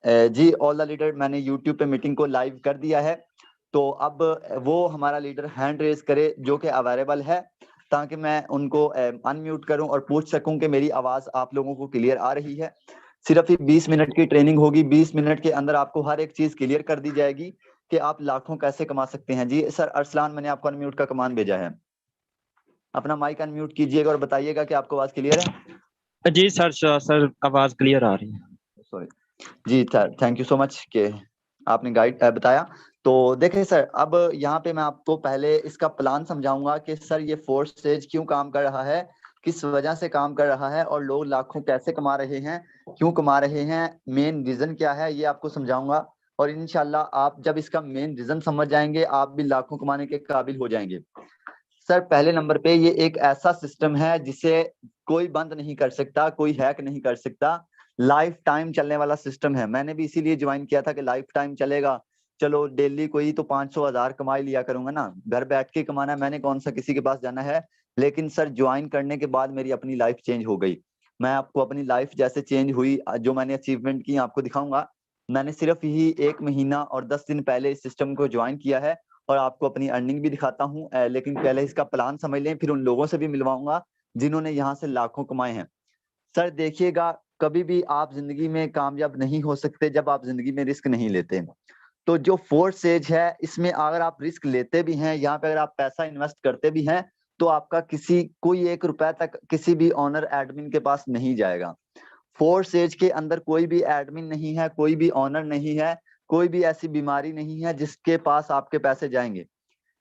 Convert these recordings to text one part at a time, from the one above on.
Ji all the leader, मैंने YouTube पे meeting को लाइव कर दिया है, तो अब वो हमारा लीडर हैंड रेज करे जो कि अवेलेबल है, ताकि मैं उनको अनम्यूट करूं और पूछ सकूं कि मेरी आवाज आप लोगों को क्लियर आ रही है। सिर्फ ही 20 मिनट की ट्रेनिंग होगी, 20 मिनट के अंदर आपको हर एक चीज क्लियर कर दी जाएगी कि आप लाखों कैसे कमा सकते हैं। जी सर अरसलान, मैंने आपको अनम्यूट का कमांड भेजा है, अपना माइक अनम्यूट कीजिएगा और बताइएगा कि आपको आवाज क्लियर है। जी सर सर आवाज क्लियर आ रही है। सॉरी जी sir, thank you so much कि आपने गाइड बताया। तो देखिए सर, अब यहाँ पे मैं आपको पहले इसका प्लान समझाऊंगा कि सर ये फोर्स स्टेज क्यों काम कर रहा है, किस वजह से काम कर रहा है, और लोग लाखों कैसे कमा रहे हैं, क्यों कमा रहे हैं, मेन रीजन क्या है, ये आपको समझाऊंगा। और इंशाल्लाह आप जब इसका मेन रीजन समझ जाएंगे, आप भी लाखों कमाने के काबिल हो जाएंगे। सर पहले नंबर पे ये एक ऐसा सिस्टम है जिसे कोई बंद नहीं कर सकता, कोई हैक नहीं कर सकता, लाइफ टाइम चलने वाला सिस्टम है। मैंने भी इसीलिए ज्वाइन किया था कि लाइफ टाइम चलेगा, चलो डेली कोई तो 500 1000 कमा लिया करूंगा ना, घर बैठ के कमाना है, मैंने कौन सा किसी के पास जाना है। लेकिन सर ज्वाइन करने के बाद मेरी अपनी लाइफ चेंज हो गई। मैं आपको अपनी लाइफ जैसे चेंज हुई, जो मैंने अचीवमेंट की आपको दिखाऊंगा। मैंने सिर्फ ही 1 महीना और 10 दिन पहले इस सिस्टम को ज्वाइन किया है, और आपको अपनी अर्निंग भी दिखाता हूँ। लेकिन पहले इसका प्लान समझ लें, फिर उन लोगों से भी मिलवाऊंगा जिन्होंने यहाँ से लाखों कमाए हैं। सर देखिएगा, कभी भी आप जिंदगी में कामयाब नहीं हो सकते जब आप जिंदगी में रिस्क नहीं लेते। तो जो फोर्थ स्टेज है, इसमें अगर आप रिस्क लेते भी हैं, यहाँ पे अगर आप पैसा इन्वेस्ट करते भी हैं, तो आपका कोई 1 रुपए तक किसी भी ऑनर एडमिन के पास नहीं जाएगा। फोर्थ स्टेज के अंदर कोई भी एडमिन नहीं है, कोई भी ऑनर नहीं है, कोई भी ऐसी बीमारी नहीं है जिसके पास आपके पैसे जाएंगे।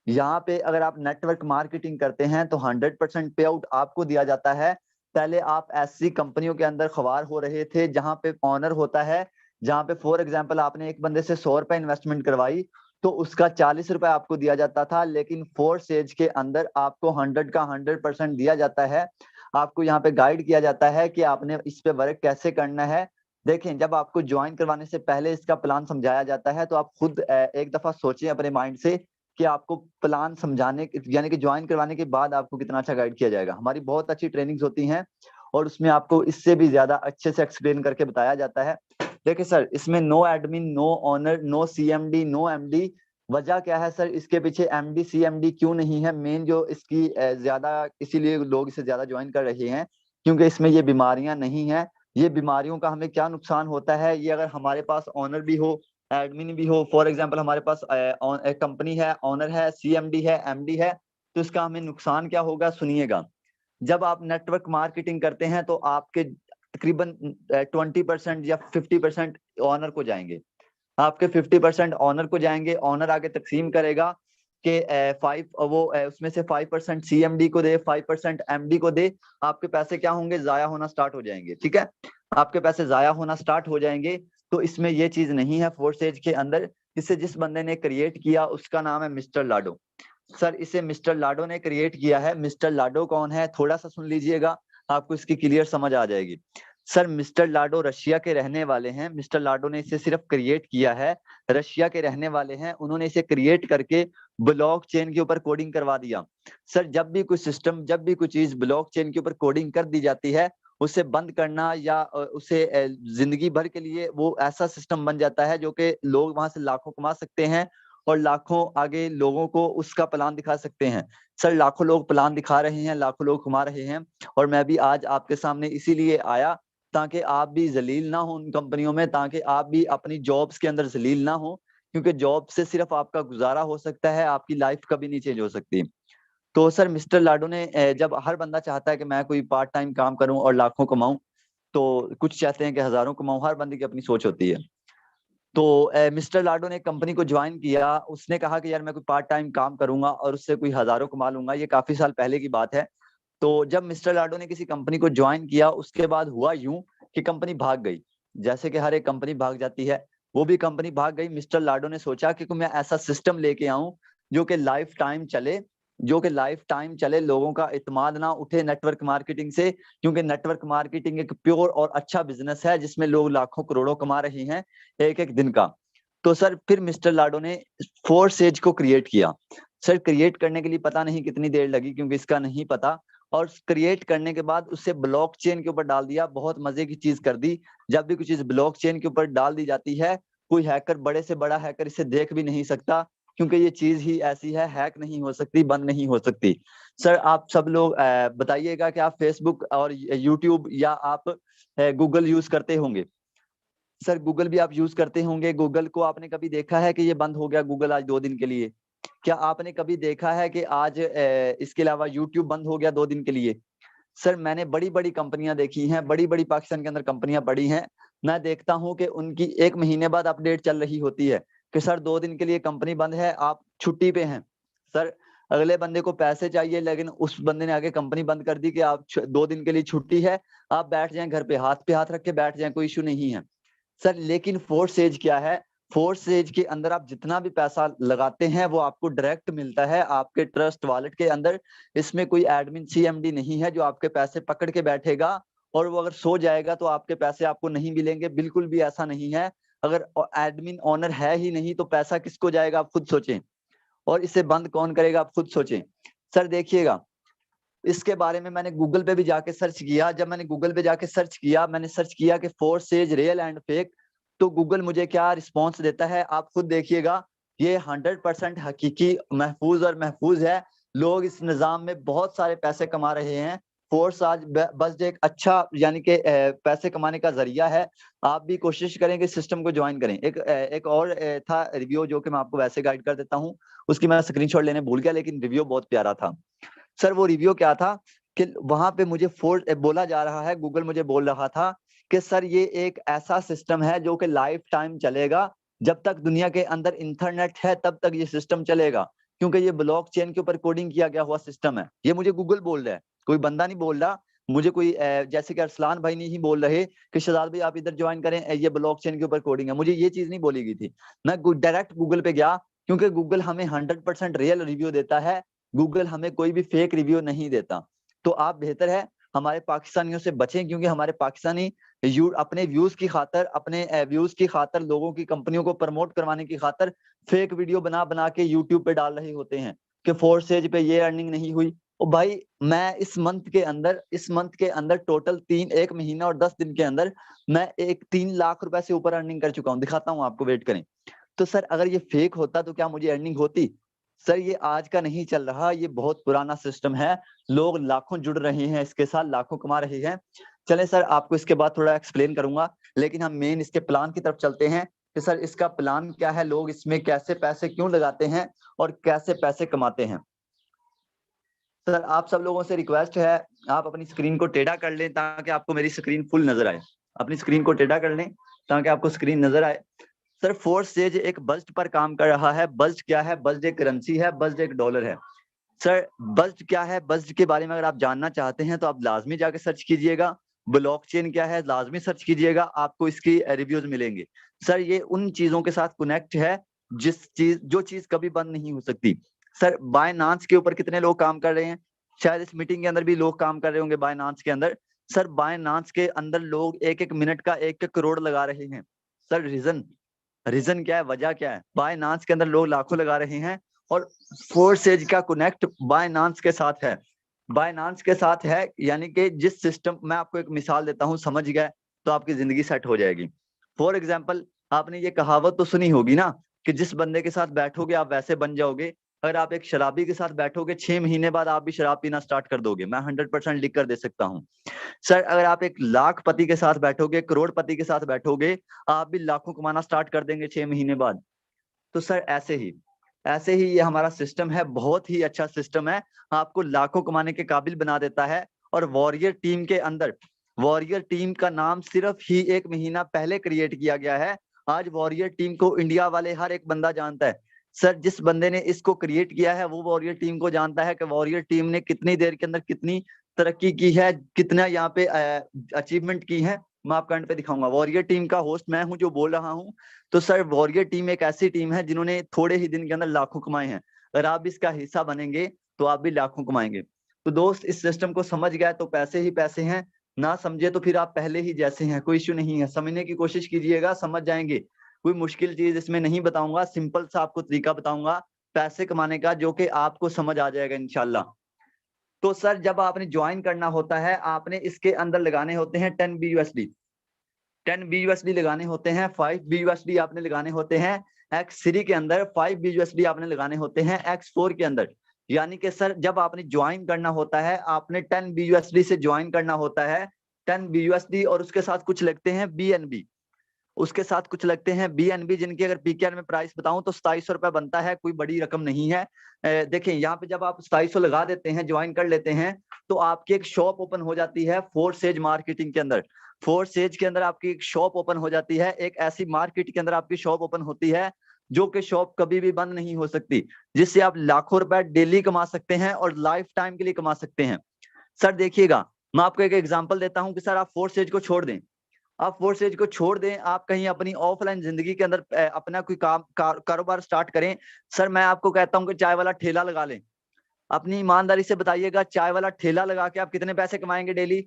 यहाँ पे अगर आप नेटवर्क मार्केटिंग करते हैं तो 100% पे आउट आपको दिया जाता है। पहले आप ऐसी कंपनियों के अंदर ख्वार हो रहे थे जहां पे ऑनर होता है, जहां पे फॉर एग्जांपल आपने एक बंदे से 100 रुपए इन्वेस्टमेंट करवाई, तो उसका 40 रुपए आपको दिया जाता था। लेकिन फोर्थ स्टेज के अंदर आपको 100 का 100% दिया जाता है। आपको यहाँ पे गाइड किया जाता है कि आपने इस पे वर्क कैसे करना है। देखें, जब आपको ज्वाइन करवाने से पहले इसका प्लान समझाया जाता है, तो आप खुद एक दफा सोचें अपने माइंड से कि आपको प्लान समझाने यानी कि ज्वाइन करवाने के बाद आपको कितना अच्छा गाइड किया जाएगा। हमारी बहुत अच्छी ट्रेनिंग्स होती हैं और उसमें आपको इससे भी ज्यादा अच्छे से एक्सप्लेन करके बताया जाता है। देखिए सर, इसमें no admin, no owner, no CMD, no MD. वजह क्या है सर इसके पीछे, एमडी सीएमडी क्यों नहीं है? मेन जो इसकी ज्यादा, इसीलिए लोग इसे ज्यादा ज्वाइन कर रहे हैं, क्योंकि इसमें ये बीमारियां नहीं है। ये बीमारियों का हमें क्या नुकसान होता है, ये अगर हमारे पास ऑनर भी हो, एडमिन भी हो, फॉर एग्जांपल हमारे पास एक कंपनी है, ऑनर है, सीएमडी है, एमडी है, तो इसका हमें नुकसान क्या होगा, सुनिएगा। जब आप नेटवर्क मार्केटिंग करते हैं तो आपके तकरीबन 20% या 50% ऑनर को जाएंगे, आपके 50% ऑनर को जाएंगे। ऑनर आगे तकसीम करेगा कि 5 वो उसमें से 5% सीएमडी को दे, 5% एमडी को दे। आपके पैसे क्या होंगे, जाया होना स्टार्ट हो जाएंगे। ठीक है, आपके पैसे जाया होना स्टार्ट हो जाएंगे। तो इसमें ये चीज नहीं है फोर्थ स्टेज के अंदर। इसे जिस बंदे ने क्रिएट किया उसका नाम है मिस्टर लाडो। सर इसे मिस्टर लाडो ने क्रिएट किया है। मिस्टर लाडो कौन है, थोड़ा सा सुन लीजिएगा, आपको इसकी क्लियर समझ आ जाएगी। सर मिस्टर लाडो रशिया के रहने वाले हैं। मिस्टर लाडो ने इसे सिर्फ क्रिएट किया है, रशिया के रहने वाले हैं। उन्होंने इसे क्रिएट करके ब्लॉक चेन के ऊपर कोडिंग करवा दिया। सर जब भी कोई सिस्टम, जब भी कोई चीज ब्लॉक चेन के ऊपर कोडिंग कर दी जाती है, उसे बंद करना या उसे जिंदगी भर के लिए वो ऐसा सिस्टम बन जाता है जो कि लोग वहां से लाखों कमा सकते हैं और लाखों आगे लोगों को उसका प्लान दिखा सकते हैं। सर लाखों लोग प्लान दिखा रहे हैं, लाखों लोग कमा रहे हैं, और मैं भी आज आपके सामने इसीलिए आया ताकि आप भी जलील ना हो उन कंपनियों में, ताकि आप भी अपनी जॉब्स के अंदर जलील ना हो, क्योंकि जॉब से सिर्फ आपका गुजारा हो सकता है, आपकी लाइफ कभी नहीं चेंज हो सकती। तो सर मिस्टर लाडो ने जब हर बंदा चाहता है कि मैं कोई पार्ट टाइम काम करूं और लाखों कमाऊं, तो कुछ चाहते हैं कि हजारों कमाऊं, हर बंदे की अपनी सोच होती है। तो मिस्टर लाडो ने कंपनी को ज्वाइन किया, उसने कहा कि यार मैं कोई पार्ट टाइम काम करूंगा और उससे कोई हजारों कमा लूंगा। ये काफी साल पहले की बात है। तो जब मिस्टर लाडो ने किसी कंपनी को ज्वाइन किया, उसके बाद हुआ यूं कि कंपनी भाग गई, जैसे कि हर एक कंपनी भाग जाती है, वो भी कंपनी भाग गई। मिस्टर लाडो ने सोचा कि मैं ऐसा सिस्टम लेके आऊं जो कि लाइफ टाइम चले, जो कि लाइफ टाइम चले, लोगों का इत्मीनान ना उठे नेटवर्क मार्केटिंग से, क्योंकि नेटवर्क मार्केटिंग एक प्योर और अच्छा बिजनेस है जिसमें लोग लाखों करोड़ों कमा रहे हैं एक एक दिन का। तो सर फिर मिस्टर लाडो ने फोर्थ स्टेज को क्रिएट किया। सर क्रिएट करने के लिए पता नहीं कितनी देर लगी, क्योंकि इसका नहीं पता। और क्रिएट करने के बाद उसे ब्लॉकचेन के ऊपर डाल दिया। बहुत मजे की चीज कर दी। जब भी कुछ चीज ब्लॉकचेन के ऊपर डाल दी जाती है, कोई हैकर, बड़े से बड़ा हैकर इसे देख भी नहीं सकता, क्योंकि ये चीज ही ऐसी है, हैक नहीं हो सकती, बंद नहीं हो सकती। सर आप सब लोग बताइएगा कि आप फेसबुक और यूट्यूब या आप गूगल यूज करते होंगे। सर गूगल भी आप यूज करते होंगे। गूगल को आपने कभी देखा है कि ये बंद हो गया गूगल आज 2 दिन के लिए? क्या आपने कभी देखा है कि आज इसके अलावा यूट्यूब बंद हो गया 2 दिन के लिए? सर मैंने बड़ी बड़ी कंपनियां देखी हैं, बड़ी बड़ी पाकिस्तान के अंदर कंपनियां बड़ी हैं, मैं देखता हूं कि उनकी 1 महीने बाद अपडेट चल रही होती है कि सर 2 दिन के लिए कंपनी बंद है, आप छुट्टी पे हैं। सर अगले बंदे को पैसे चाहिए, लेकिन उस बंदे ने आगे कंपनी बंद कर दी कि आप 2 दिन के लिए छुट्टी है, आप बैठ जाएं घर पे हाथ रख के बैठ जाएं, कोई इशू नहीं है। सर लेकिन फोर्स एज क्या है? फोर्स एज के अंदर आप जितना भी पैसा लगाते हैं वो आपको डायरेक्ट मिलता है आपके ट्रस्ट वॉलेट के अंदर। इसमें कोई एडमिन सीएमडी नहीं है जो आपके पैसे पकड़ के बैठेगा और वो अगर सो जाएगा तो आपके पैसे आपको नहीं मिलेंगे, बिल्कुल भी ऐसा नहीं है। अगर एडमिन ओनर है ही नहीं तो पैसा किसको जाएगा, आप खुद सोचें। और इसे बंद कौन करेगा, आप खुद सोचें। सर देखिएगा, इसके बारे में मैंने गूगल पे भी जाके सर्च किया। जब मैंने गूगल पे जाके सर्च किया, मैंने सर्च किया कि forex real and fake, तो गूगल मुझे क्या रिस्पॉन्स देता है आप खुद देखिएगा। ये 100% हकीकी, महफूज और महफूज है। लोग इस निज़ाम में बहुत सारे पैसे कमा रहे हैं। फोर्स आज बस एक अच्छा यानी कि पैसे कमाने का जरिया है। आप भी कोशिश करें कि सिस्टम को ज्वाइन करें। एक और था रिव्यू जो कि मैं आपको वैसे गाइड कर देता हूँ, उसकी मैं स्क्रीनशॉट लेने भूल गया, लेकिन रिव्यू बहुत प्यारा था। सर वो रिव्यू क्या था कि वहां पे मुझे बोला जा रहा है, गूगल मुझे बोल रहा था कि सर ये एक ऐसा सिस्टम है जो कि लाइफ टाइम चलेगा। जब तक दुनिया के अंदर इंटरनेट है तब तक ये सिस्टम चलेगा, क्योंकि ये ब्लॉकचेन के ऊपर कोडिंग किया गया हुआ सिस्टम है। ये मुझे गूगल बोल रहा है, कोई बंदा नहीं बोल रहा मुझे। कोई जैसे कि अरसलान भाई नहीं बोल रहे कि शहजाद भाई आप इधर ज्वाइन करें, ये ब्लॉकचेन के ऊपर कोडिंग है। मुझे ये चीज नहीं बोली गई थी। मैं डायरेक्ट गूगल पे गया, क्योंकि गूगल हमें 100% रियल रिव्यू देता है। गूगल हमें कोई भी फेक रिव्यू नहीं देता। तो आप बेहतर है हमारे पाकिस्तानियों से बचें, क्योंकि हमारे पाकिस्तानी अपने व्यूज की खातर, अपने व्यूज की खातर, लोगों की कंपनियों को प्रमोट करवाने की खातर फेक वीडियो बना बना के यूट्यूब पे डाल रहे होते हैं कि फोर्स एज पे ये अर्निंग नहीं हुई। और भाई मैं इस मंथ के अंदर टोटल 1 महीना और 10 दिन के अंदर मैं 3 लाख रुपए से ऊपर अर्निंग कर चुका हूँ। दिखाता हूँ आपको, वेट करें। तो सर अगर ये फेक होता तो क्या मुझे अर्निंग होती? सर ये आज का नहीं चल रहा, ये बहुत पुराना सिस्टम है। लोग लाखों जुड़ रहे हैं इसके साथ, लाखों कमा रहे हैं। चले सर आपको इसके बाद थोड़ा एक्सप्लेन करूंगा, लेकिन हम मेन इसके प्लान की तरफ चलते हैं कि सर इसका प्लान क्या है, लोग इसमें कैसे पैसे क्यों लगाते हैं और कैसे पैसे कमाते हैं। सर आप सब लोगों से रिक्वेस्ट है, आप अपनी स्क्रीन को टेढ़ा कर लें ताकि आपको मेरी स्क्रीन फुल नजर आए। अपनी स्क्रीन को टेढ़ा कर लें ताकि आपको स्क्रीन नजर आए। सर फोर्स एज एक बज्ट पर काम कर रहा है। बज्ट क्या है? बज्ट एक करेंसी है, बज्ट एक डॉलर है। सर बज्ट क्या है? बज्ट के बारे में अगर आप जानना चाहते हैं तो आप लाजमी जाके सर्च कीजिएगा। ब्लॉकचेन क्या है लाजमी सर्च कीजिएगा, आपको इसकी रिव्यूज मिलेंगे। सर ये उन चीजों के साथ कनेक्ट है जो चीज कभी बंद नहीं हो सकती। सर बायनांस के ऊपर कितने लोग काम कर रहे हैं? शायद इस मीटिंग के अंदर भी लोग काम कर रहे होंगे बायनांस के अंदर। सर बायनांस के अंदर लोग 1-1 मिनट का 1 करोड़ लगा रहे हैं। सर रीजन क्या है, वजह क्या है? बायनांस के अंदर लोग लाखों लगा रहे हैं और फोर्स एज का कनेक्ट बायनांस के साथ है। बायनांस के साथ है यानी कि जिस सिस्टम, मैं आपको एक मिसाल देता हूं, समझ गए तो आपकी जिंदगी सेट हो जाएगी। फॉर एग्जाम्पल, आपने ये कहावत तो सुनी होगी ना कि जिस बंदे के साथ बैठोगे आप वैसे बन जाओगे। अगर आप एक शराबी के साथ बैठोगे 6 महीने बाद आप भी शराब पीना स्टार्ट कर दोगे। मैं 100% लिख कर दे सकता हूँ। सर अगर आप एक लाखपति के साथ बैठोगे, करोड़पति के साथ बैठोगे, आप भी लाखों कमाना स्टार्ट कर देंगे 6 महीने बाद। तो सर ऐसे ही ये हमारा सिस्टम है, बहुत ही अच्छा सिस्टम है, आपको लाखों कमाने के काबिल बना देता है। और वॉरियर टीम के अंदर, वॉरियर टीम का नाम सिर्फ ही 1 महीना पहले क्रिएट किया गया है। आज वॉरियर टीम को इंडिया वाले हर एक बंदा जानता है। सर जिस बंदे ने इसको क्रिएट किया है वो वॉरियर टीम को जानता है कि वॉरियर टीम ने कितनी देर के अंदर कितनी तरक्की की है, कितना यहाँ पे अचीवमेंट की है। मैं आपको एंड पे दिखाऊंगा। वॉरियर टीम का होस्ट मैं हूं जो बोल रहा हूं। तो सर वॉरियर टीम एक ऐसी टीम है जिन्होंने थोड़े ही दिन के अंदर लाखों कमाए हैं। अगर आप इसका हिस्सा बनेंगे तो आप भी लाखों कमाएंगे। तो दोस्त इस सिस्टम को समझ गए तो पैसे ही पैसे हैं, ना समझे तो फिर आप पहले ही जैसे हैं, कोई इश्यू नहीं है। समझने की कोशिश कीजिएगा, समझ जाएंगे। कोई मुश्किल चीज इसमें नहीं बताऊंगा, सिंपल सा आपको तरीका बताऊंगा पैसे कमाने का जो कि आपको समझ आ जाएगा इंशाल्लाह। तो सर जब आपने ज्वाइन करना होता है, आपने इसके अंदर लगाने होते हैं 10 BUSD, 10 BUSD लगाने होते हैं, 5 BUSD आपने लगाने होते हैं X3 के अंदर, 5 BUSD आपने लगाने होते हैं X4 के अंदर। यानी कि सर जब आपने ज्वाइन करना होता है, आपने 10 BUSD से ज्वाइन करना होता है, 10 BUSD, और उसके साथ कुछ लगते हैं BNB, उसके साथ कुछ लगते हैं BNB, जिनकी अगर पीकेआर में प्राइस बताऊं तो 2700 रुपए बनता है, कोई बड़ी रकम नहीं है। देखें यहाँ पे जब आप 2700 लगा देते हैं, ज्वाइन कर लेते हैं, तो आपकी एक शॉप ओपन हो जाती है फोर्सेज मार्केटिंग के अंदर। फोर्सेज के अंदर आपकी एक शॉप ओपन हो जाती है, एक ऐसी मार्केट के अंदर आपकी शॉप ओपन होती है जो कि शॉप कभी भी बंद नहीं हो सकती, जिससे आप लाखों रुपए डेली कमा सकते हैं और लाइफ टाइम के लिए कमा सकते हैं। सर देखिएगा, मैं आपको एक एग्जांपल देता हूं कि सर आप फोर्सेज को छोड़ दें, आप फोर्सेज को छोड़ दें, आप कहीं अपनी ऑफलाइन जिंदगी के अंदर अपना कोई कारोबार स्टार्ट करें। सर मैं आपको कहता हूं कि चाय वाला ठेला लगा लें। अपनी ईमानदारी से बताइएगा, चाय वाला ठेला लगा के आप कितने पैसे कमाएंगे डेली?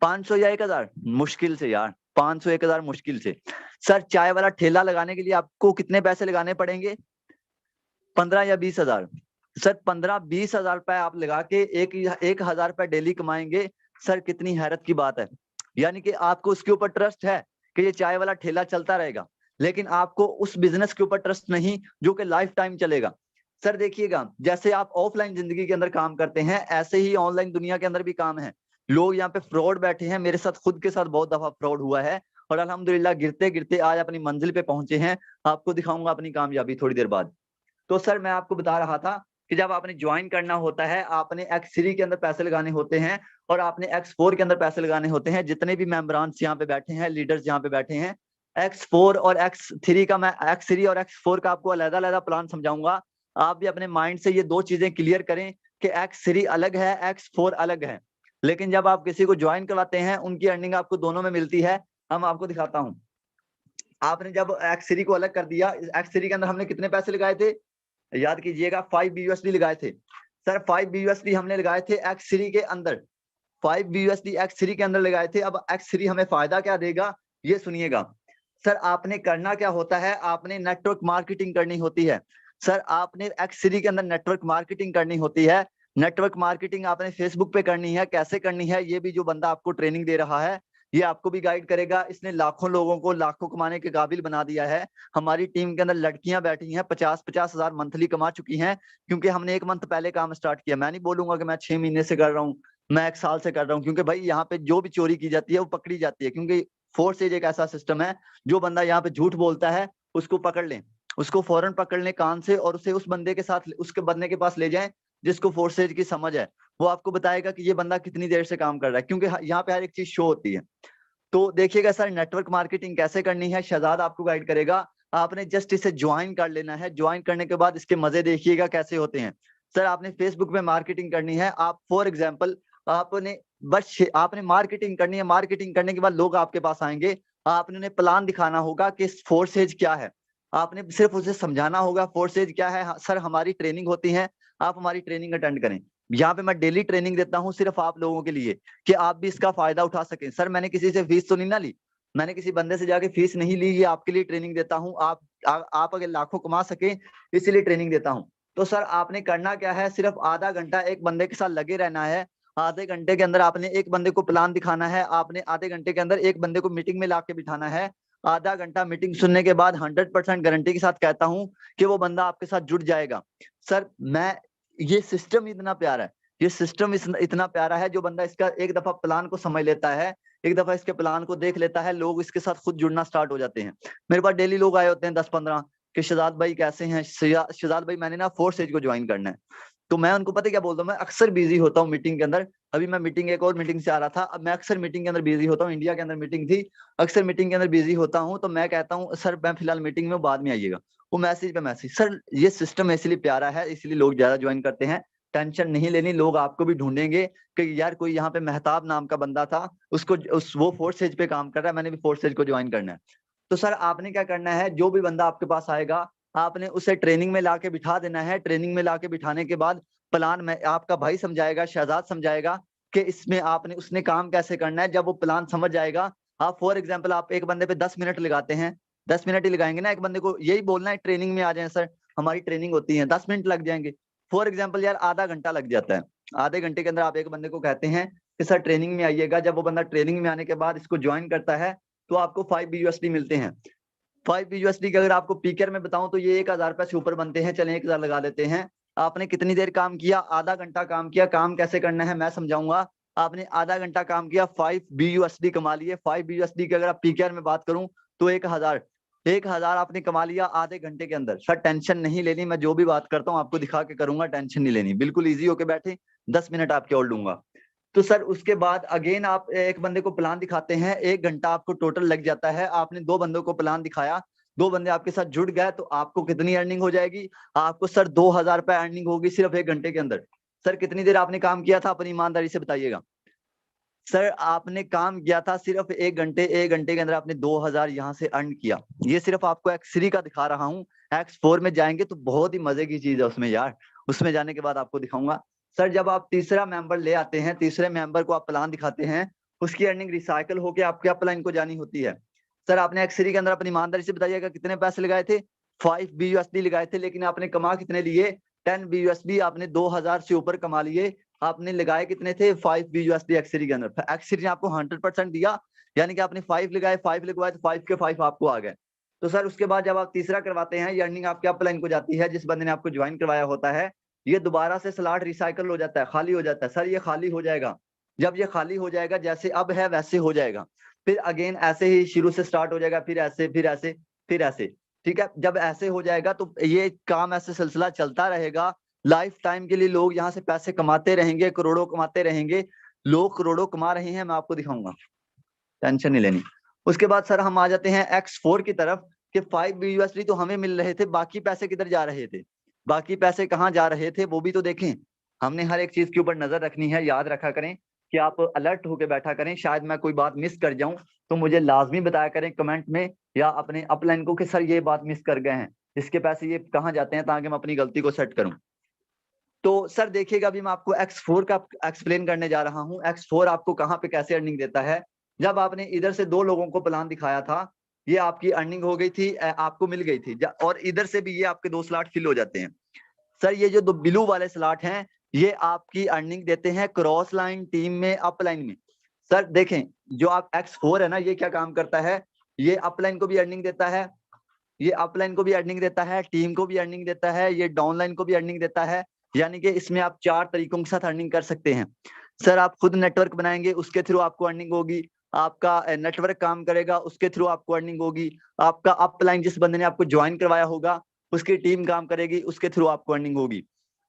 500 या 1000? मुश्किल से यार, 500 1000 मुश्किल से। सर चाय वाला ठेला लगाने के लिए आपको कितने पैसे लगाने पड़ेंगे? 15 या 20 हजार। सर 15-20 हजार रुपए आप लगा के 1000 रुपए डेली कमाएंगे। सर कितनी हैरत की बात है। यानी कि आपको उसके ऊपर ट्रस्ट है कि ये चाय वाला ठेला चलता रहेगा, लेकिन आपको उस बिजनेस के ऊपर ट्रस्ट नहीं जो कि लाइफ टाइम चलेगा। सर देखिएगा, जैसे आप ऑफलाइन जिंदगी के अंदर काम करते हैं, ऐसे ही ऑनलाइन दुनिया के अंदर भी काम है। लोग यहाँ पे फ्रॉड बैठे हैं, मेरे साथ खुद के साथ बहुत दफा फ्रॉड हुआ है, और अल्हम्दुलिल्लाह गिरते गिरते आज अपनी मंजिल पे पहुंचे हैं। आपको दिखाऊंगा अपनी कामयाबी थोड़ी देर बाद। तो सर मैं आपको बता रहा था कि जब आपने ज्वाइन करना होता है, आपने X3 के अंदर पैसे लगाने होते हैं और आपने X4 के अंदर पैसे लगाने होते हैं। जितने भी मेंबरान्स यहाँ पे बैठे हैं, लीडर्स यहाँ पे बैठे हैं, X4 और X3 का, मैं X3 और X4 का आपको अलग-अलग प्लान समझाऊंगा। आप भी अपने माइंड से ये दो चीजें क्लियर करें कि X3 अलग है, X4 अलग है। लेकिन जब आप किसी को ज्वाइन करवाते हैं, उनकी अर्निंग आपको दोनों में मिलती है। हम आपको दिखाता हूँ। आपने जब X3 को अलग कर दिया, X3 के अंदर हमने कितने पैसे लगाए थे? याद कीजिएगा, 5 BUSD लगाए थे। सर 5 BUSD हमने लगाए थे X3 के अंदर, 5 BUSD X3 के अंदर लगाए थे। अब X3 हमें फायदा क्या देगा, ये सुनिएगा। सर आपने करना क्या होता है, आपने नेटवर्क मार्केटिंग करनी होती है। सर आपने X3 के अंदर नेटवर्क मार्केटिंग करनी होती है। नेटवर्क मार्केटिंग आपने फेसबुक पे करनी है। कैसे करनी है, ये भी जो बंदा आपको ट्रेनिंग दे रहा है, ये आपको भी गाइड करेगा। इसने लाखों लोगों को लाखों कमाने के काबिल बना दिया है। हमारी टीम के अंदर लड़कियां बैठी हैं, 50-50 हजार मंथली कमा चुकी हैं, क्योंकि हमने 1 मंथ पहले काम स्टार्ट किया। मैं नहीं बोलूंगा कि मैं 6 महीने से कर रहा हूँ, मैं 1 साल से कर रहा हूँ, क्योंकि भाई यहाँ पे जो भी चोरी की जाती है वो पकड़ी जाती है। क्योंकि फोर्सेज एक ऐसा सिस्टम है, जो बंदा यहाँ पे झूठ बोलता है उसको पकड़ लें, उसको फौरन पकड़ लें कान से, और उसे उस बंदे के साथ, उसके बंदे के पास ले जाएं जिसको फोर्सेज की समझ है। वो आपको बताएगा कि ये बंदा कितनी देर से काम कर रहा है, क्योंकि यहाँ पे हर एक चीज शो होती है। तो देखिएगा सर, नेटवर्क मार्केटिंग कैसे करनी है, शहजाद आपको गाइड करेगा। आपने जस्ट इसे ज्वाइन कर लेना है। ज्वाइन करने के बाद इसके मजे देखिएगा कैसे होते हैं। सर आपने फेसबुक पे मार्केटिंग करनी है। आप फॉर एग्जांपल, आपने मार्केटिंग करनी है। मार्केटिंग करने के बाद लोग आपके पास आएंगे, आपने उन्हें प्लान दिखाना होगा कि फोर्सेज क्या है। आपने सिर्फ उसे समझाना होगा फोर्सेज क्या है। सर हमारी ट्रेनिंग होती है, आप हमारी ट्रेनिंग अटेंड करें। यहाँ पे मैं डेली ट्रेनिंग देता हूँ सिर्फ आप लोगों के लिए, कि आप भी इसका फायदा उठा सकें। सर मैंने किसी से फीस तो नहीं ना ली, मैंने किसी बंदे से जाके फीस नहीं ली, ये आपके लिए ट्रेनिंग देता हूँ। आप अगर लाखों कमा सके, इसीलिए ट्रेनिंग देता हूँ। तो सर आपने करना क्या है, सिर्फ आधा घंटा एक बंदे के साथ लगे रहना है। आधे घंटे के अंदर आपने एक बंदे को प्लान दिखाना है। आपने आधे घंटे के अंदर एक बंदे को मीटिंग में लाके बिठाना है। आधा घंटा मीटिंग सुनने के बाद 100% गारंटी के साथ कहता हूँ कि वो बंदा आपके साथ जुड़ जाएगा। सर ये सिस्टम इतना प्यारा है, ये सिस्टम इतना प्यारा है, जो बंदा इसका एक दफा प्लान को समझ लेता है, एक दफा इसके प्लान को देख लेता है, लोग इसके साथ खुद जुड़ना स्टार्ट हो जाते हैं। मेरे पास डेली लोग आए होते हैं 10-15 कि शहजाद भाई कैसे हैं, शहजाद भाई मैंने ना फोर्सेज को ज्वाइन करना है। तो मैं उनको पता क्या बोलता हूँ, मैं अक्सर बिजी होता हूँ मीटिंग के अंदर। अभी मैं मीटिंग, एक और मीटिंग से आ रहा था। अब मैं अक्सर मीटिंग के अंदर बिजी होता हूँ, इंडिया के अंदर मीटिंग थी, अक्सर मीटिंग के अंदर बिजी होता हूँ। तो मैं कहता हूँ सर मैं फिलहाल मीटिंग में, बाद में आइएगा। वो मैसेज पे मैसेज। सर ये सिस्टम इसलिए प्यारा है, इसलिए लोग ज्यादा ज्वाइन करते हैं। टेंशन नहीं लेनी, लोग आपको भी ढूंढेंगे कि यार कोई यहाँ पे मेहताब नाम का बंदा था, वो फोर्सेज पे काम कर रहा है, मैंने भी फोर्सेज को ज्वाइन करना है। तो सर आपने क्या करना है, जो भी बंदा आपके पास आएगा, आपने उसे ट्रेनिंग में लाके बिठा देना है। ट्रेनिंग में लाके बिठाने के बाद प्लान में आपका भाई समझाएगा, शहजाद समझाएगा कि इसमें उसने काम कैसे करना है। जब वो प्लान समझ जाएगा, आप फॉर एग्जाम्पल आप एक बंदे पे 10 मिनट लगाते हैं, 10 मिनट ही लगाएंगे ना एक बंदे को, यही बोलना है ट्रेनिंग में आ जाए सर, हमारी ट्रेनिंग होती है, 10 मिनट लग जाएंगे। फॉर एग्जाम्पल यार आधा घंटा लग जाता है, आधे घंटे के अंदर आप एक बंदे को कहते हैं कि सर ट्रेनिंग में आइएगा, जब वो बंदा ट्रेनिंग में आने के बाद इसको ज्वाइन करता है तो आपको 5 BUSD मिलते हैं। 5 BUSD के अगर आपको पीकर में बताऊं तो ये 1000 रुपए से ऊपर बनते हैं। चलें 1000 लगा लेते हैं। आपने कितनी देर काम किया? आधा घंटा काम किया। काम कैसे करना है मैं समझाऊंगा। आपने आधा घंटा काम किया, 5 BUSD कमा लिए। 5 BUSD की अगर आप पीकर में बात करूं तो 1000 आपने कमा लिया आधे घंटे के अंदर। सर टेंशन नहीं लेनी, मैं जो भी बात करता हूँ आपको दिखा के करूंगा, टेंशन नहीं लेनी, बिल्कुल इजी होके बैठे। 10 मिनट आपके और लूंगा। तो सर उसके बाद अगेन आप एक बंदे को प्लान दिखाते हैं, 1 घंटा आपको टोटल लग जाता है। आपने 2 बंदों को प्लान दिखाया, 2 बंदे आपके साथ जुड़ गए तो आपको कितनी अर्निंग हो जाएगी? आपको सर 2000 रुपए अर्निंग होगी सिर्फ 1 घंटे के अंदर। सर कितनी देर आपने काम किया था अपनी ईमानदारी से बताइएगा। सर आपने काम किया था सिर्फ 1 घंटे, 1 घंटे के अंदर आपने 2000 यहाँ से अर्न किया। ये सिर्फ आपको X3 का दिखा रहा हूँ। X4 में जाएंगे तो बहुत ही मजे की चीज है उसमें यार, उसमें जाने के बाद आपको दिखाऊंगा। सर जब आप तीसरा मेंबर ले आते हैं, तीसरे मेंबर को आप प्लान दिखाते हैं, उसकी अर्निंग रिसाइकल होकर आपके अपलाइन को जानी होती है। सर आपने X3 के अंदर अपनी ईमानदारी से बताइएगा कितने पैसे लगाए थे? 5 BUSD लगाए थे, लेकिन आपने कमा कितने लिए? 10 BUSD। आपने 2000 से ऊपर कमा लिए। आपने लगाए कितने थे? 5 BUSD X3 के अंदर। X3 ने आपको 100% दिया, यानी कि आपने 5 लगाए, 5 लगवाए तो 5 के 5 आपको आ गए। तो सर उसके बाद जब आप तीसरा करवाते हैं, ये अर्निंग आपके अपलाइन को जाती है, जिस बंदे ने आपको ज्वाइन करवाया होता है। ये दोबारा से स्लॉट रिसाइकल हो जाता है, खाली हो जाता है। सर ये खाली हो जाएगा, जब ये खाली हो जाएगा जैसे अब है वैसे हो जाएगा। फिर अगेन ऐसे ही शुरू से स्टार्ट हो जाएगा, फिर ऐसे फिर ऐसे फिर ऐसे। ठीक है, जब ऐसे हो जाएगा तो ये काम ऐसे सिलसिला चलता रहेगा लाइफ टाइम के लिए। लोग यहाँ से पैसे कमाते रहेंगे, करोड़ों कमाते रहेंगे। लोग करोड़ों कमा रहे हैं, मैं आपको दिखाऊंगा, टेंशन नहीं लेनी। उसके बाद सर हम आ जाते हैं X4 की तरफ कि 5 BUSD तो हमें मिल रहे थे, बाकी पैसे किधर जा रहे थे? बाकी पैसे कहाँ जा रहे थे वो भी तो देखें। हमने हर एक चीज के ऊपर नजर रखनी है। याद रखा करें कि आप अलर्ट होकर बैठा करें। शायद मैं कोई बात मिस कर जाऊं तो मुझे लाजमी बताया करें कमेंट में या अपने अपलाइन को कि सर ये बात मिस कर गए हैं, इसके पैसे ये कहाँ जाते हैं, ताकि मैं अपनी गलती को सेट करूं। तो सर देखिएगा, अभी मैं आपको X4 का एक्सप्लेन करने जा रहा हूँ। X4 आपको कहाँ पे कैसे अर्निंग देता है। जब आपने इधर से 2 लोगों को प्लान दिखाया था, ये आपकी अर्निंग हो गई थी, आपको मिल गई थी। और इधर से भी ये आपके 2 स्लॉट फिल हो जाते हैं। सर ये जो 2 ब्लू वाले स्लॉट हैं, ये आपकी अर्निंग देते हैं क्रॉस लाइन टीम में, अपलाइन में। सर देखें, जो आप X4 है ना, ये क्या काम करता है? ये अपलाइन को भी अर्निंग देता है, ये अपलाइन को भी अर्निंग देता है, टीम को भी अर्निंग देता है, ये डाउनलाइन को भी अर्निंग देता है। यानी कि इसमें आप 4 तरीकों के साथ अर्निंग कर सकते हैं। सर आप खुद नेटवर्क बनाएंगे, उसके थ्रू आपको अर्निंग होगी। आपका नेटवर्क काम करेगा, उसके थ्रू आपको अर्निंग होगी। आपका अपलाइन जिस बंदे ने आपको ज्वाइन करवाया होगा, उसकी टीम काम करेगी, उसके थ्रू आपको अर्निंग होगी।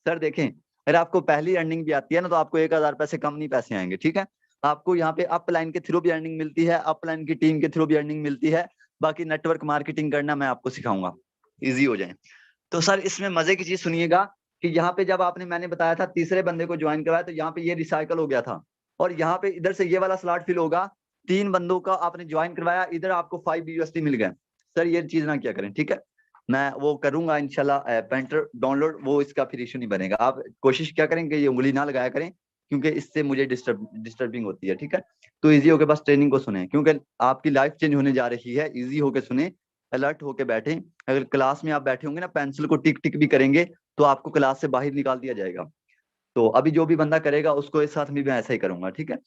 सर देखें, अगर आपको पहली अर्निंग भी आती है ना, तो आपको 1000 रुपए से कम नहीं पैसे आएंगे। ठीक है, आपको यहाँ पे अपलाइन के थ्रू भी अर्निंग मिलती है, अपलाइन की टीम के थ्रू भी अर्निंग मिलती है। बाकी नेटवर्क मार्केटिंग करना मैं आपको सिखाऊंगा, इजी हो जाए। तो सर इसमें मजे की चीज सुनिएगा कि यहाँ पे जब आपने, मैंने बताया था तीसरे बंदे को ज्वाइन कराया, तो यहाँ पे ये रिसाइकल हो गया था। और यहाँ पे इधर से ये वाला स्लॉट फिल होगा। 3 बंदों का आपने ज्वाइन करवाया, इधर आपको 5 BUSD मिल गए। सर ये चीज ना क्या करें, ठीक है, मैं वो करूंगा इंशाल्लाह पेंटर डाउनलोड, वो इसका फिर इशू नहीं बनेगा। आप कोशिश क्या करें कि ये उंगली ना लगाया करें, क्योंकि इससे मुझे डिस्टर्बिंग होती है। ठीक है, तो इजी होके बस ट्रेनिंग को सुने, क्योंकि आपकी लाइफ चेंज होने जा रही है। इजी होके सुने, अलर्ट होके बैठे। अगर क्लास में आप बैठे होंगे ना, पेंसिल को टिक टिक भी करेंगे तो आपको क्लास से बाहर निकाल दिया जाएगा। तो अभी जो भी बंदा करेगा उसको इस साथ भी मैं ऐसा ही करूंगा। ठीक है,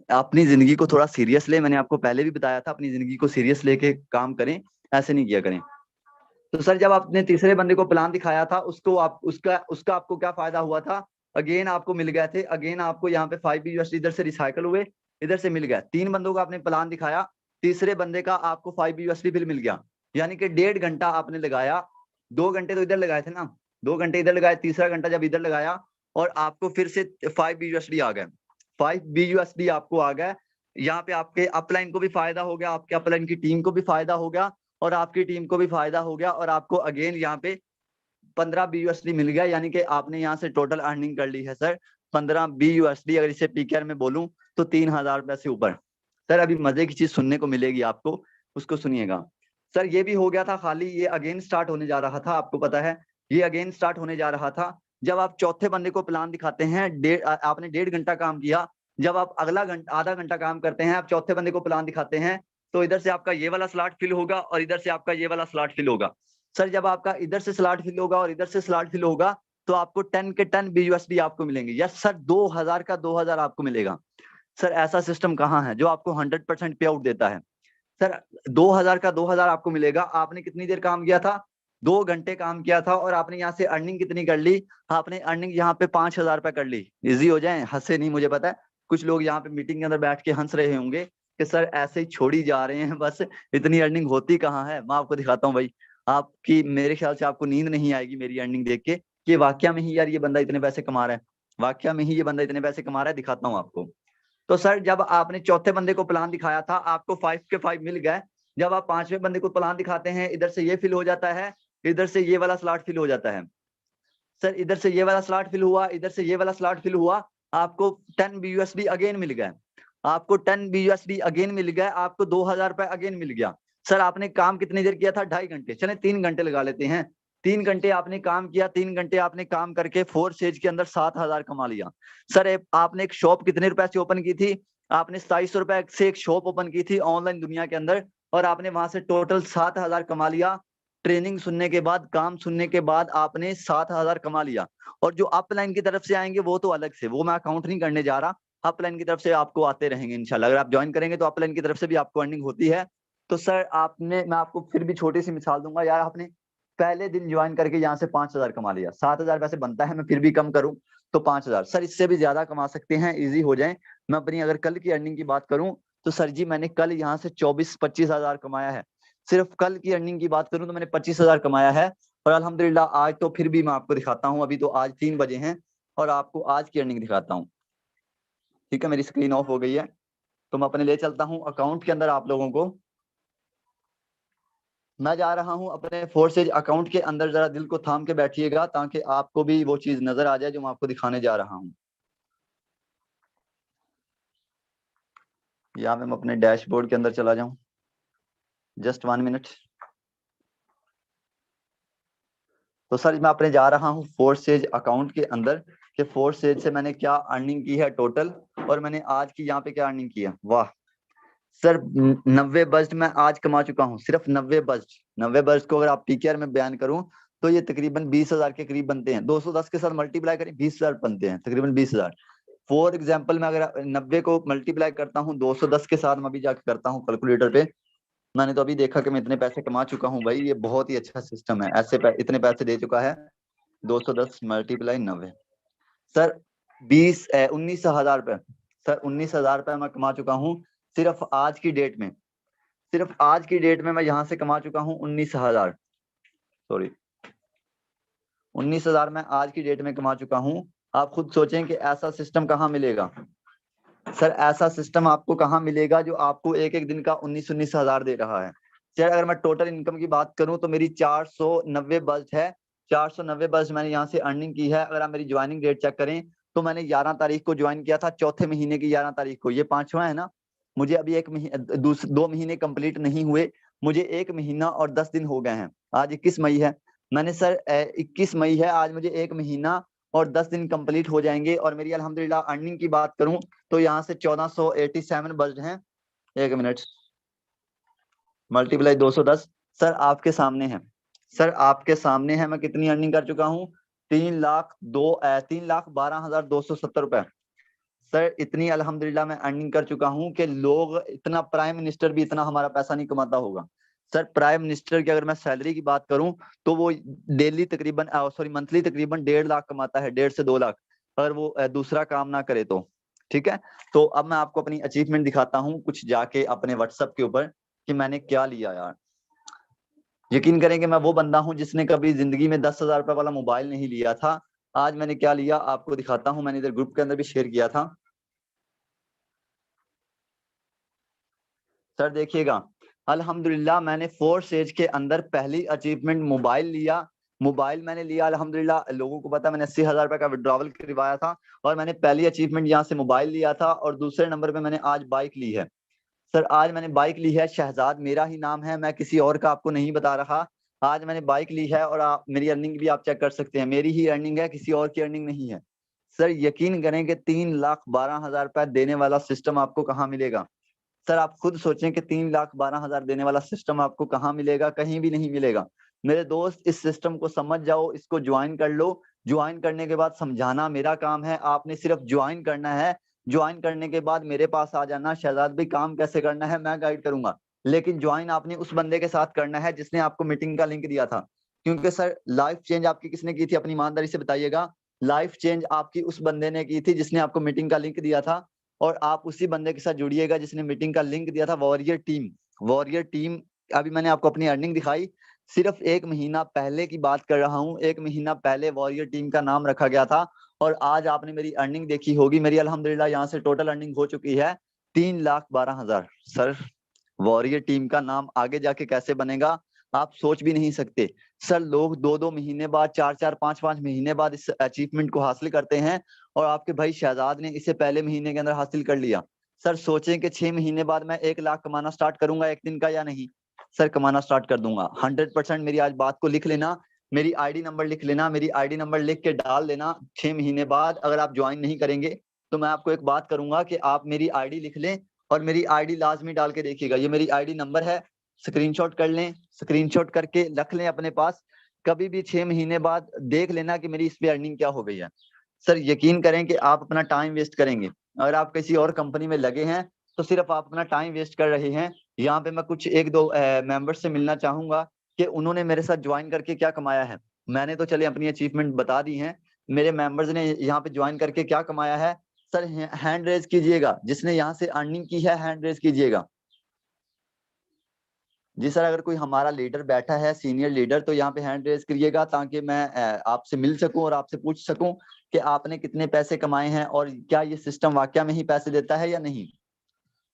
अपनी जिंदगी को थोड़ा सीरियस ले, मैंने आपको पहले भी बताया था, अपनी जिंदगी को सीरियस लेके काम करें, ऐसे नहीं किया करें। तो सर जब आपने तीसरे बंदे को प्लान दिखाया था, उसको आप उसका उसका आपको क्या फायदा हुआ था? अगेन आपको मिल गए थे, अगेन आपको यहाँ पे 5 BUSD इधर से रिसाइकल हुए, इधर से मिल गया। 3 बंदों का आपने प्लान दिखाया, तीसरे बंदे का आपको 5 BUSD बिल मिल गया। यानी कि 1.5 घंटा आपने लगाया, 2 घंटे तो इधर लगाए थे ना, 2 घंटे इधर लगाए, तीसरा घंटा जब इधर लगाया और आपको फिर से 5 BUSD आ गए, 5 BUSD आपको आ गए। यहाँ पे आपके अपलाइन को भी फायदा हो गया, आपके अपलाइन की टीम को भी फायदा हो गया, और आपकी टीम को भी फायदा हो गया, और आपको अगेन यहाँ पे 15 BUSD मिल गया। यानी कि आपने यहाँ से टोटल अर्निंग कर ली है सर 15 BUSD। अगर इसे पीकेआर में बोलूं तो 3000 रुपए से ऊपर। सर अभी मजे की चीज सुनने को मिलेगी आपको, उसको सुनिएगा। सर ये भी हो गया था खाली, ये अगेन स्टार्ट होने जा रहा था, आपको पता है ये अगेन स्टार्ट होने जा रहा था। जब आप चौथे बंदे को प्लान दिखाते हैं, आपने 1.5 घंटा काम किया, जब आप अगला आधा घंटा काम करते हैं, आप चौथे बंदे को प्लान दिखाते हैं, तो इधर से आपका ये वाला स्लॉट फिल होगा और इधर से आपका ये वाला स्लॉट फिल होगा। सर जब आपका इधर से स्लॉट फिल होगा और इधर से स्लॉट फिल होगा, तो आपको 10 के 10 BUSD आपको मिलेंगे। यस सर, 2000 का 2000 आपको मिलेगा। सर ऐसा सिस्टम कहाँ है जो आपको 100% पे आउट देता है? सर 2000 का 2000 आपको मिलेगा। आपने कितनी देर काम किया था? 2 घंटे काम किया था, और आपने यहाँ से अर्निंग कितनी कर ली? आपने अर्निंग यहाँ पे 5000 रुपए कर ली। इजी हो जाए, हंसे नहीं, मुझे पता है कुछ लोग यहाँ पे मीटिंग के अंदर बैठ के हंस रहे होंगे कि सर ऐसे ही छोड़ी जा रहे हैं, बस इतनी अर्निंग होती कहाँ है। मैं आपको दिखाता हूँ भाई, आपकी मेरे ख्याल से आपको नींद नहीं आएगी मेरी अर्निंग देख के कि वाकया में ही यार ये बंदा इतने पैसे कमा रहा है, वाकया में ही ये बंदा इतने पैसे कमा रहा है। दिखाता हूँ आपको। तो सर जब आपने चौथे बंदे को प्लान दिखाया था, आपको 5 के 5 मिल गए। जब आप पांचवें बंदे को प्लान दिखाते हैं, इधर से ये फिल हो जाता है, इधर से ये वाला स्लॉट फिल हो जाता है। सर इधर से ये वाला स्लॉट फिल हुआ, इधर से ये वाला स्लॉट फिल हुआ, आपको 10 BUSD अगेन मिल गए। आपको 10 BUSD अगेन मिल गए, आपको 2000 रुपए अगेन मिल गया। सर आपने काम कितनी देर किया था? 2.5 घंटे, चले 3 घंटे लगा लेते हैं। 3 घंटे आपने काम किया, 3 घंटे आपने काम करके फोर्सेज के अंदर 7000 कमा लिया। सर आपने एक शॉप कितने रुपए से ओपन की थी? आपने 2700 रुपए से एक शॉप ओपन की थी ऑनलाइन दुनिया के अंदर, और आपने वहां से टोटल 7000 कमा लिया। ट्रेनिंग सुनने के बाद, काम सुनने के बाद आपने 7000 कमा लिया। और जो अपलाइन की तरफ से आएंगे वो तो अलग से, वो मैं अकाउंट नहीं करने जा रहा। अपलाइन की तरफ से आपको आते रहेंगे इंशाल्लाह। अगर आप ज्वाइन करेंगे तो अपलाइन की तरफ से भी आपको अर्निंग होती है। तो सर आपने, मैं आपको फिर भी छोटी सी मिसाल दूंगा यार, आपने पहले दिन ज्वाइन करके यहाँ से 5000 कमा लिया। 7000 वैसे बनता है, मैं फिर भी कम करूं तो 5000। सर इससे भी ज्यादा कमा सकते हैं, इजी हो जाए। मैं अपनी अगर कल की अर्निंग की बात करूं तो सर जी मैंने कल यहाँ से 24-25 हजार कमाया है। सिर्फ कल की अर्निंग की बात करूं तो मैंने 25,000 कमाया है। और अल्हम्दुलिल्लाह आज तो फिर भी मैं आपको दिखाता हूं, अभी तो आज 3 बजे हैं और आपको आज की अर्निंग दिखाता हूं। ठीक है, मेरी स्क्रीन ऑफ हो गई है तो मैं अपने ले चलता हूं अकाउंट के अंदर आप लोगों को। मैं जा रहा हूं अपने फोर्सेज अकाउंट के अंदर, जरा दिल को थाम के बैठिएगा ताकि आपको भी वो चीज नजर आ जाए जो मैं आपको दिखाने जा रहा हूं। या मैं अपने डैशबोर्ड के अंदर चला जाऊं, जस्ट 1 मिनट। तो सर मैं अपने जा रहा हूँ फोर्सेज अकाउंट के अंदर कि फोर्सेज से मैंने क्या अर्निंग की है टोटल, और मैंने आज की यहाँ पे क्या अर्निंग की है। वाह सर, 90 बस्ट मैं आज कमा चुका हूँ, सिर्फ 90 बस्ट। 90 बस्ट को अगर आप PKR में बयान करूं तो ये तकरीबन 20,000 के करीब बनते हैं। 210 के साथ मल्टीप्लाई करें 20,000 बनते हैं, तकरीबन 20,000। फॉर एग्जाम्पल मैं अगर 90 को मल्टीप्लाई करता हूँ 210 के साथ, मैं अभी जाकर करता हूँ कैलकुलेटर पे। मैंने तो अभी देखा कि मैं इतने पैसे कमा चुका हूँ भाई, ये बहुत ही अच्छा सिस्टम है। ऐसे इतने पैसे दे चुका है। 210 मल्टीप्लाई 90, सर 19,000 रुपए। सर 19,000 रुपए मैं कमा चुका हूँ सिर्फ आज की डेट में। सिर्फ आज की डेट में मैं यहाँ से कमा चुका हूँ 19,000, सॉरी 19,000 मैं आज की डेट में कमा चुका हूँ। आप खुद सोचें कि ऐसा सिस्टम कहाँ मिलेगा। सर ऐसा सिस्टम आपको कहाँ मिलेगा जो आपको एक एक दिन का 19,000 दे रहा है। सर अगर मैं टोटल इनकम की बात करूं तो मेरी 490 बस्ट है। 490 बस्ट मैंने यहाँ से अर्निंग की है। अगर आप मेरी ज्वाइनिंग डेट चेक करें तो मैंने 11 तारीख को ज्वाइन किया था, चौथे महीने की 11 तारीख को। ये 5वां है ना, मुझे अभी 2 महीने कंप्लीट नहीं हुए, मुझे 1 महीना और 10 दिन हो गए हैं। आज 21 मई है, मैंने सर 21 मई है, आज मुझे 1 महीना और 10 दिन कंप्लीट हो जाएंगे। और मेरी अल्हम्दुलिल्लाह अर्निंग की बात करूं तो यहाँ से 1487 बज्ड हैं। 1 मिनट, मल्टीप्लाई 210, सर आपके सामने है। सर आपके सामने है मैं कितनी अर्निंग कर चुका हूँ। 3,12,270 रुपए। सर इतनी अल्हम्दुलिल्लाह मैं अर्निंग कर चुका हूँ कि लोग इतना, प्राइम मिनिस्टर भी इतना हमारा पैसा नहीं कमाता होगा। सर प्राइम मिनिस्टर की अगर मैं सैलरी की बात करूं तो वो डेली तकरीबन, सॉरी मंथली तकरीबन 1.5 लाख कमाता है, 1.5 से 2 लाख, अगर वो दूसरा काम ना करे तो। ठीक है, तो अब मैं आपको अपनी अचीवमेंट दिखाता हूँ कुछ जाके अपने व्हाट्सएप के ऊपर कि मैंने क्या लिया यार। यकीन करेंगे मैं वो बंदा हूँ जिसने कभी जिंदगी में 10,000 रुपए वाला मोबाइल नहीं लिया था। आज मैंने क्या लिया आपको दिखाता हूँ, मैंने इधर ग्रुप के अंदर भी शेयर किया था। सर देखिएगा, अल्हम्दुलिल्लाह मैंने फोर्सेज के अंदर पहली अचीवमेंट मोबाइल लिया। मोबाइल मैंने लिया अल्हम्दुलिल्लाह, लोगों को पता है मैंने 80,000 रुपए का विड्रॉवल करवाया था, और मैंने पहली अचीवमेंट यहाँ से मोबाइल लिया था। और दूसरे नंबर पे मैंने आज बाइक ली है। सर आज मैंने बाइक ली है, शहजाद मेरा ही नाम है, मैं किसी और का आपको नहीं बता रहा। आज मैंने बाइक ली है, और आप मेरी अर्निंग भी आप चेक कर सकते हैं, मेरी ही अर्निंग है, किसी और की अर्निंग नहीं है। सर यकीन करें कि 3,12,000 रुपए देने वाला सिस्टम आपको कहाँ मिलेगा। सर आप खुद सोचें कि 3,12,000 देने वाला सिस्टम आपको कहाँ मिलेगा, कहीं भी नहीं मिलेगा। मेरे दोस्त इस सिस्टम को समझ जाओ, इसको ज्वाइन कर लो। ज्वाइन करने के बाद समझाना मेरा काम है, आपने सिर्फ ज्वाइन करना है। ज्वाइन करने के बाद मेरे पास आ जाना, शहजाद भाई काम कैसे करना है मैं गाइड करूंगा। लेकिन ज्वाइन आपने उस बंदे के साथ करना है जिसने आपको मीटिंग का लिंक दिया था। क्योंकि सर लाइफ चेंज आपकी किसने की थी, अपनी ईमानदारी से बताइएगा। लाइफ चेंज आपकी उस बंदे ने की थी जिसने आपको मीटिंग का लिंक दिया था। और आप उसी बंदे के साथ जुड़िएगा जिसने मीटिंग का लिंक दिया था, वॉरियर टीम। वॉरियर टीम, अभी मैंने आपको अपनी अर्निंग दिखाई, सिर्फ 1 महीना पहले की बात कर रहा हूँ। 1 महीना पहले वॉरियर टीम का नाम रखा गया था। और आज आपने मेरी अर्निंग देखी होगी, मेरी अल्हम्दुलिल्लाह यहाँ से टोटल अर्निंग हो चुकी है 3,12,000। सर वॉरियर टीम का नाम आगे जाके कैसे बनेगा आप सोच भी नहीं सकते। सर लोग 2-2 महीने बाद, 4-4, 5-5 महीने बाद इस अचीवमेंट को हासिल करते हैं, और आपके भाई शहजाद ने इसे पहले महीने के अंदर हासिल कर लिया। सर सोचें कि 6 महीने बाद मैं 1 लाख कमाना स्टार्ट करूंगा एक दिन का या नहीं? सर कमाना स्टार्ट कर दूंगा 100%। मेरी आज बात को लिख लेना, मेरी आईडी नंबर लिख लेना, मेरी आईडी नंबर लिख के डाल देना। 6 महीने बाद अगर आप ज्वाइन नहीं करेंगे तो मैं आपको एक बात करूंगा कि आप मेरी आईडी लिख लें और मेरी आईडी लाजमी डाल के देखिएगा। ये मेरी आईडी नंबर है, स्क्रीनशॉट कर लें, स्क्रीनशॉट करके रख लें अपने पास। कभी भी 6 महीने बाद देख लेना कि मेरी इस पे अर्निंग क्या हो गई है। सर यकीन करें कि आप अपना टाइम वेस्ट करेंगे। अगर आप किसी और कंपनी में लगे हैं तो सिर्फ आप अपना टाइम वेस्ट कर रहे हैं। यहाँ पे मैं कुछ 1-2 मेंबर्स से मिलना चाहूंगा कि उन्होंने मेरे साथ ज्वाइन करके क्या कमाया है। मैंने तो चले अपनी अचीवमेंट बता दी हैं, मेरे मेंबर्स ने यहाँ पे ज्वाइन करके क्या कमाया है। सर हैंड रेज कीजिएगा, जिसने यहाँ से अर्निंग की है हैंड रेज कीजिएगा। जी सर, अगर कोई हमारा लीडर बैठा है, सीनियर लीडर, तो यहाँ पे हैंड रेज करिएगा ताकि मैं आपसे मिल सकूं और आपसे पूछ सकूं कि आपने कितने पैसे कमाए हैं और क्या ये सिस्टम वाकया में ही पैसे देता है या नहीं।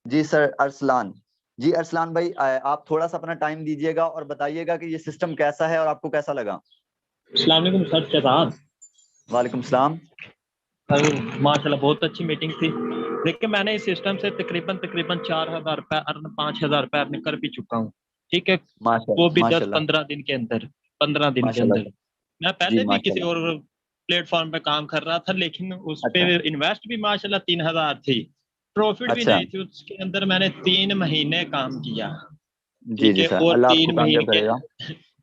जी सर अरसलान, जी अरसलान भाई आप थोड़ा सा अपना टाइम दीजिएगा और बताइएगा कि ये सिस्टम कैसा है और आपको कैसा लगा। अस्सलाम वालेकुम सर, शहजाद। वालेकुम सलाम। सर माशाल्लाह बहुत अच्छी मीटिंग थी। देखिए मैंने इस सिस्टम से तकरीबन 4,000 रुपए अर्न, 5,000 रुपए अर्न कर भी चुका हूँ। ठीक है, वो माशाल्लाह भी माशाल्लाह 10-15 दिन के अंदर, 15 दिन के माशाल्लाह अंदर। सर। मैं जी पहले भी किसी माशाल्लाह। और प्लेटफॉर्म पे काम कर रहा था, लेकिन उस पे अच्छा इन्वेस्ट भी माशाल्लाह 3,000 थी, प्रॉफिट भी अच्छा। नहीं थी। उसके अंदर मैंने 3 महीने काम किया। जी ठीक जी है, सर, और अल्लाह आपको 3 महीने कामयाब के करेगा।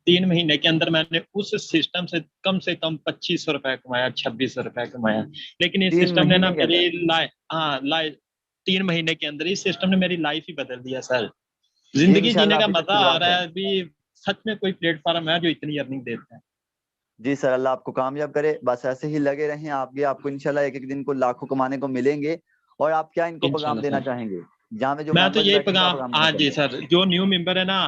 3 महीने के अंदर मैंने उस सिस्टम से कम 2500 रुपए कमाया, 2600 रुपए कमाया। लेकिन इस 3 सिस्टम ने ना महीने के अंदर? मेरी लाइफ, हाँ लाइफ, 3 महीने के अंदर इस सिस्टम ने मेरी लाइफ ही बदल दिया सर। जी जिंदगी जीने इंशाल्लाह, का अभी तक मजा आ शुरुआत रहा है। है अभी। सच में कोई प्लेटफॉर्म है जो इतनी अर्निंग देता है? जी सर, अल्लाह आपको कामयाब करे, बस ऐसे ही लगे रहें आगे, आपको इंशाल्लाह एक एक दिन को लाखों कमाने को मिलेंगे। और आप क्या इनको पैगाम इंशाल्लाह देना सर। चाहेंगे, जहाँ पे जो मैं तो मेंबर्स यही बैठे हैं, क्या पैगाम, पैगाम देना हाँ जी चाहेंगे? सर, जो न्यू मेंबर है ना,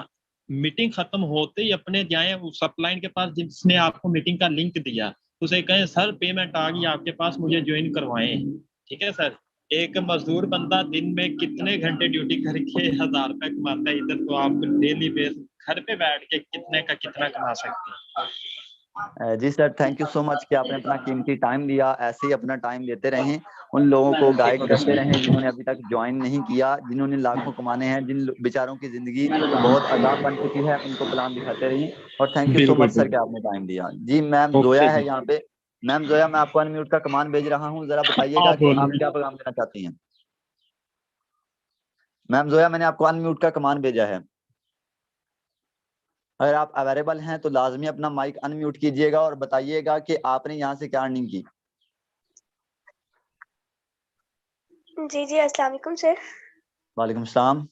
मीटिंग खत्म होते ही अपने जाएं उस अपलाइन के पास जिसने आपको मीटिंग का लिंक दिया, उसे कहें सर पेमेंट आ गई आपके पास, मुझे ज्वाइन करवाएं। ठीक है सर। एक मजदूर बंदा दिन में कितने घंटे ड्यूटी करके 1,000 रुपए कमाता है, इधर तो आप डेली बेस घर पे बैठ के कितने का कितना कमा सकते हैं। जी sir, thank you so much कि आपने अपना कीमती टाइम दिया। ऐसे ही अपना टाइम देते रहें, उन लोगों को गाइड करते रहें जिन्होंने अभी तक ज्वाइन नहीं किया, जिन्होंने लाखों कमाने हैं, जिन बेचारों की जिंदगी बहुत अजाब बन चुकी है, उनको प्लान दिखाते रहिए। और थैंक यू सो बिल्कुल मच सर कि बिल्कुल। आपने टाइम दिया। जी मैम ओके जोया है जी। यहाँ पे। मैम जोया, मैं आपको अनम्यूट का कमांड भेज रहा हूँ, जरा बताइएगा आप कि आप बोलिए। क्या पैगाम देना चाहती हैं। मैम जोया, मैंने आपको अनम्यूट का कमांड भेजा है, अगर आप अवेलेबल हैं तो लाजमी अपना माइक अनम्यूट कीजिएगा और बताइएगा कि आपने यहाँ से क्या अर्निंग की। जी जी, अस्सलाम वालेकुम सर। वालेकुम सलाम।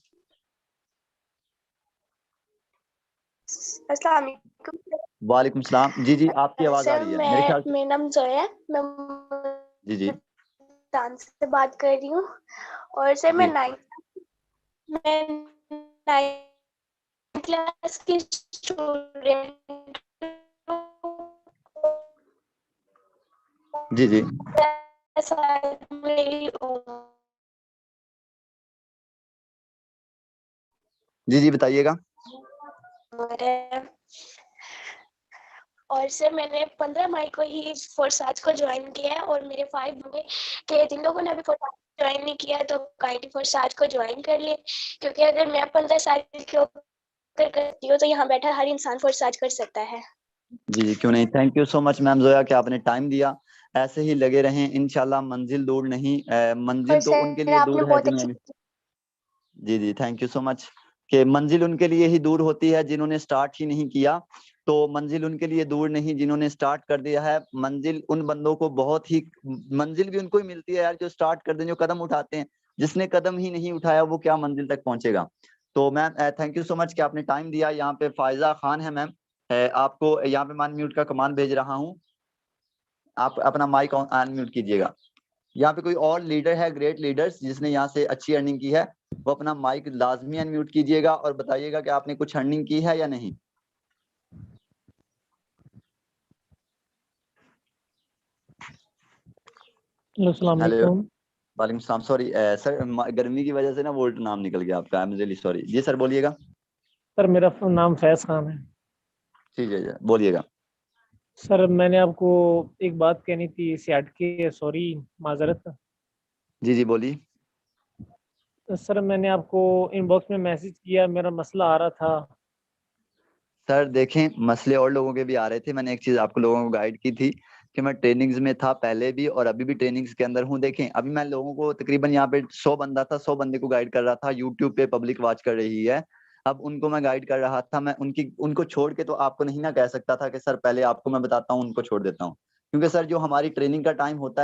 अस्सलाम वालेकुम वालेकुम सलाम। जी जी, आपकी आवाज आ सर। रही है मेरे ख्याल से। मेरा नाम जोया है, मैं जी जी मुल्तान से बात कर रही हूँ। और सर जी मैं 9th क्लास की स्टूडेंट जी जी जी जी बताइएगा। और सर मैंने 15 मई को ही फोर्स आज को ज्वाइन किया है, और मेरे 5 होंगे कि जिन लोगों ने अभी ज्वाइन नहीं किया तो काइटी फोर्स आज को ज्वाइन कर ले, क्योंकि अगर मैं 15 साल के ऊपर करती हूँ तो यहाँ बैठा हर इंसान फोर्स आज कर सकता है। जी जी क्यों नहीं, thank you so much ma'am Zoya कि आपने टाइम दिया। ऐसे ही लगे रहें, इंशाल्लाह मंजिल दूर नहीं, मंजिल और तो उनके सर लिए आपने दूर है बहुत अच्छी जिन्होंने। जी जी थैंक यू सो मच। कि मंजिल उनके लिए ही दूर होती है जिन्होंने स्टार्ट ही नहीं किया। तो मंजिल उनके लिए दूर नहीं जिन्होंने स्टार्ट कर दिया है, मंजिल उन बंदों को बहुत ही, मंजिल भी उनको ही मिलती है यार जो स्टार्ट कर दें, जो कदम उठाते हैं। जिसने कदम ही नहीं उठाया वो क्या मंजिल तक पहुंचेगा। तो ma'am thank you so much कि आपने टाइम दिया। यहाँ पे फायजा खान है मैम, आपको यहाँ पे मैं अनम्यूट का कमांड भेज रहा हूँ, आप अपना माइक अनम्यूट कीजिएगा। यहाँ पे कोई और लीडर है, ग्रेट लीडर्स, जिसने यहाँ से अच्छी अर्निंग की है, वो अपना माइक लाजमी अनम्यूट कीजिएगा और बताइएगा कि आपने कुछ अर्निंग की है या नहीं। हेलो, वालेकुम सलाम। सॉरी सर, गर्मी की वजह से ना वोल्ट नाम निकल गया आपका, आई एम रियली सॉरी। जी सर बोलिएगा। सर मेरा नाम फैज खान है। ठीक है बोलिएगा। सर मैंने आपको एक बात कहनी थी, इसे हट के, सॉरी, माजरत। जी जी बोलिए। सर मैंने आपको इनबॉक्स में मैसेज किया, मेरा मसला आ रहा था। सर देखें, मसले और लोगों के भी आ रहे थे। मैंने एक चीज आपको लोगों को गाइड की थी कि मैं ट्रेनिंग्स में था पहले भी और अभी भी ट्रेनिंग्स के अंदर हूँ। देखें अभी मैं लोगों को तकरीबन यहाँ पे 100 बंदा था, 100 बंदे को गाइड कर रहा था। यूट्यूब पे पब्लिक वॉच कर रही है, अब उनको मैं गाइड कर रहा था। मैं उनको छोड़ के तो आपको नहीं ना कह सकता था कि सर पहले आपको मैं बताता हूँ, उनको छोड़ देता हूँ। क्योंकि सर जो हमारी ट्रेनिंग का टाइम होता है